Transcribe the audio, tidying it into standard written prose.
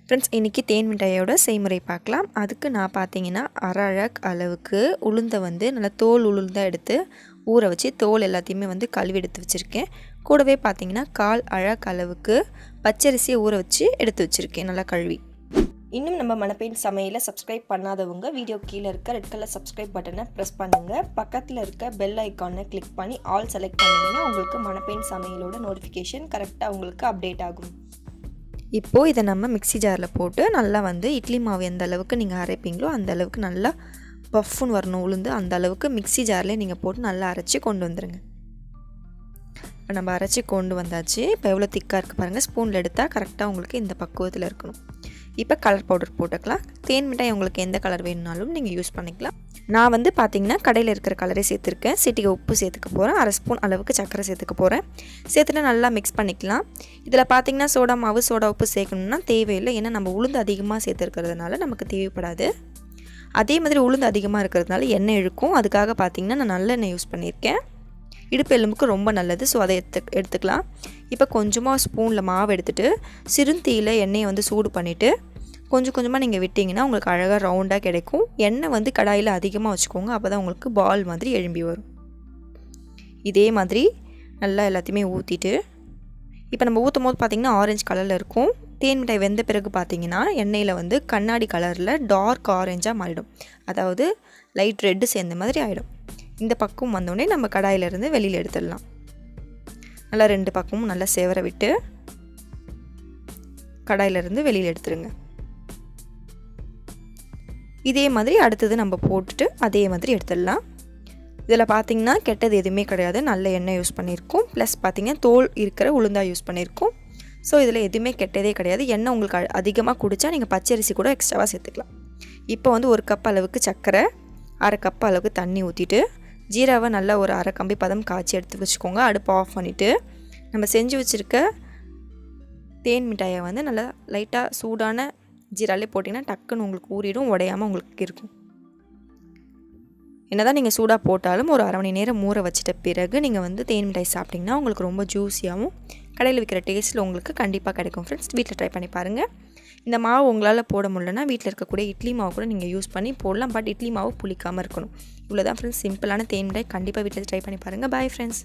Friends, இன்றைக்கி தேன் மிட்டாயோட செய்முறை பார்க்கலாம். அதுக்கு நான் பார்த்தீங்கன்னா அரை அழக் அளவுக்கு உளுந்தை வந்து நல்லா தோல் உளுந்தாக எடுத்து ஊற வச்சு தோல் எல்லாத்தையுமே வந்து கழுவி எடுத்து வச்சுருக்கேன். கூடவே பார்த்தீங்கன்னா 1/4 அழக் அளவுக்கு பச்சரிசியை ஊற வச்சு எடுத்து வச்சுருக்கேன் நல்லா கழுவி. இன்னும் நம்ம மணப்பெண் சமையலை சப்ஸ்கிரைப் பண்ணாதவங்க வீடியோ கீழே இருக்க ரெட் கலர் சப்ஸ்கிரைப் பட்டனை ப்ரெஸ் பண்ணுங்கள். பக்கத்தில் இருக்க பெல் ஐக்கானை கிளிக் பண்ணி ஆல் செலக்ட் பண்ணிங்கன்னா உங்களுக்கு மணப்பெண் சமையலோட நோட்டிஃபிகேஷன் கரெக்டாக உங்களுக்கு அப்டேட் ஆகும். இப்போது இதை நம்ம மிக்ஸி ஜாரில் போட்டு நல்லா வந்து இட்லி மாவு எந்த அளவுக்கு நீங்கள் அரைப்பீங்களோ அந்த அளவுக்கு நல்லா பஃப்னு வரணும் உளுந்து. அந்த அளவுக்கு மிக்ஸி ஜாரில் நீங்கள் போட்டு நல்லா அரைச்சி கொண்டு வந்துடுங்க. இப்போ நம்ம அரைச்சி கொண்டு வந்தாச்சு. இப்போ எவ்வளோ திக்காக இருக்குது பாருங்கள். ஸ்பூனில் எடுத்தால் கரெக்டாக உங்களுக்கு இந்த பக்குவத்தில் இருக்கணும். இப்போ கலர் பவுடர் போட்டுக்கலாம். தேன் மிட்டாய் உங்களுக்கு எந்த கலர் வேணுனாலும் நீங்கள் யூஸ் பண்ணிக்கலாம். நான் வந்து பார்த்திங்கன்னா கடையில் இருக்கிற கலரே சேர்த்துருக்கேன். சிட்டிகை உப்பு சேர்த்துக்க போகிறேன். 1/2 ஸ்பூன் அளவுக்கு சர்க்கரை சேர்த்துக்க போகிறேன். சேர்த்துட்டு நல்லா மிக்ஸ் பண்ணிக்கலாம். இதில் பார்த்திங்கன்னா சோடா மாவு சோடா உப்பு சேர்க்கணுன்னா தேவையில்லை. ஏன்னா நம்ம உளுந்து அதிகமாக சேர்த்துருக்கிறதுனால நமக்கு தேவைப்படாது. அதே மாதிரி உளுந்து அதிகமாக இருக்கிறதுனால எண்ணெய் இழுக்கும். அதுக்காக பார்த்திங்கன்னா நான் நல்லெண்ணெய் யூஸ் பண்ணியிருக்கேன். இடுப்பு எலும்புக்கு ரொம்ப நல்லது. ஸோ அதை எடுத்துக்கலாம். இப்போ கொஞ்சமாக ஸ்பூனில் மாவு எடுத்துகிட்டு சிறுந்தீயில் எண்ணெயை வந்து சூடு பண்ணிவிட்டு கொஞ்சம் கொஞ்சமாக நீங்கள் விட்டிங்கன்னா உங்களுக்கு அழகாக ரவுண்டாக கிடைக்கும். எண்ணெய் வந்து கடாயில் அதிகமாக வச்சுக்கோங்க. அப்போ தான் உங்களுக்கு பால் மாதிரி எழும்பி வரும். இதே மாதிரி நல்லா எல்லாத்தையுமே ஊற்றிட்டு இப்போ நம்ம ஊற்றும் போது பார்த்திங்கன்னா ஆரஞ்சு கலரில் இருக்கும். தேன் மிட்டாய் வெந்த பிறகு பார்த்திங்கன்னா எண்ணெயில் வந்து கண்ணாடி கலரில் டார்க் ஆரஞ்சாக மாறிடும். அதாவது லைட் ரெட்டு சேர்ந்த மாதிரி ஆகிடும். இந்த பக்கம் வந்தோடனே நம்ம கடாயிலிருந்து வெளியில் எடுத்துடலாம். நல்லா 2 பக்கமும் நல்லா சேவர விட்டு கடாயிலிருந்து வெளியில் எடுத்துருங்க. இதே மாதிரி அடுத்தது நம்ம போட்டுட்டு அதே மாதிரி எடுத்துடலாம். இதில் பார்த்திங்கன்னா கெட்டது எதுவுமே கிடையாது. நல்ல எண்ணெய் யூஸ் பண்ணியிருக்கோம். ப்ளஸ் பார்த்திங்கன்னா தோல் இருக்கிற உளுந்தாக யூஸ் பண்ணியிருக்கோம். ஸோ இதில் எதுவுமே கெட்டதே கிடையாது. எண்ணெய் உங்களுக்கு அதிகமாக குடித்தா நீங்கள் பச்சரிசி கூட எக்ஸ்ட்ராவாக சேர்த்துக்கலாம். இப்போ வந்து 1 கப் அளவுக்கு சர்க்கரை 1/2 கப் அளவுக்கு தண்ணி ஊற்றிட்டு ஜீராவை நல்லா ஒரு 1/2 கம்பி பதம் காய்ச்சி எடுத்து வச்சுக்கோங்க. அடுப்பு ஆஃப் பண்ணிவிட்டு நம்ம செஞ்சு வச்சுருக்க தேன் மிட்டாயை வந்து நல்லா லைட்டாக சூடான ஜீராலே போட்டிங்கன்னா டக்குன்னு உங்களுக்கு ஊறிடும். உடையாமல் உங்களுக்கு இருக்கும். என்ன தான் நீங்கள் சூடாக போட்டாலும் ஒரு 1/2 மணி நேரம் ஊற வச்சிட்ட பிறகு நீங்கள் வந்து தேன் மிட்டாய் சாப்பிட்டிங்கன்னா உங்களுக்கு ரொம்ப ஜூஸியாகவும் கடையில் விற்கிற டேஸ்ட்டில் உங்களுக்கு கண்டிப்பாக கிடைக்கும். ஃப்ரெண்ட்ஸ், வீட்டில் ட்ரை பண்ணி பாருங்கள். இந்த மாவு உங்களால் போட முடியலன்னா வீட்டில் இருக்கக்கூடிய இட்லி மாவு கூட நீங்கள் யூஸ் பண்ணி போடலாம். பட் இட்லி மாவு புளிக்காமல் இருக்கணும். இவ்வளோ தான் ஃப்ரெண்ட்ஸ், சிம்பிளான தேன் மிட்டாய். கண்டிப்பாக வீட்டில் ட்ரை பண்ணி பாருங்கள். Bye friends.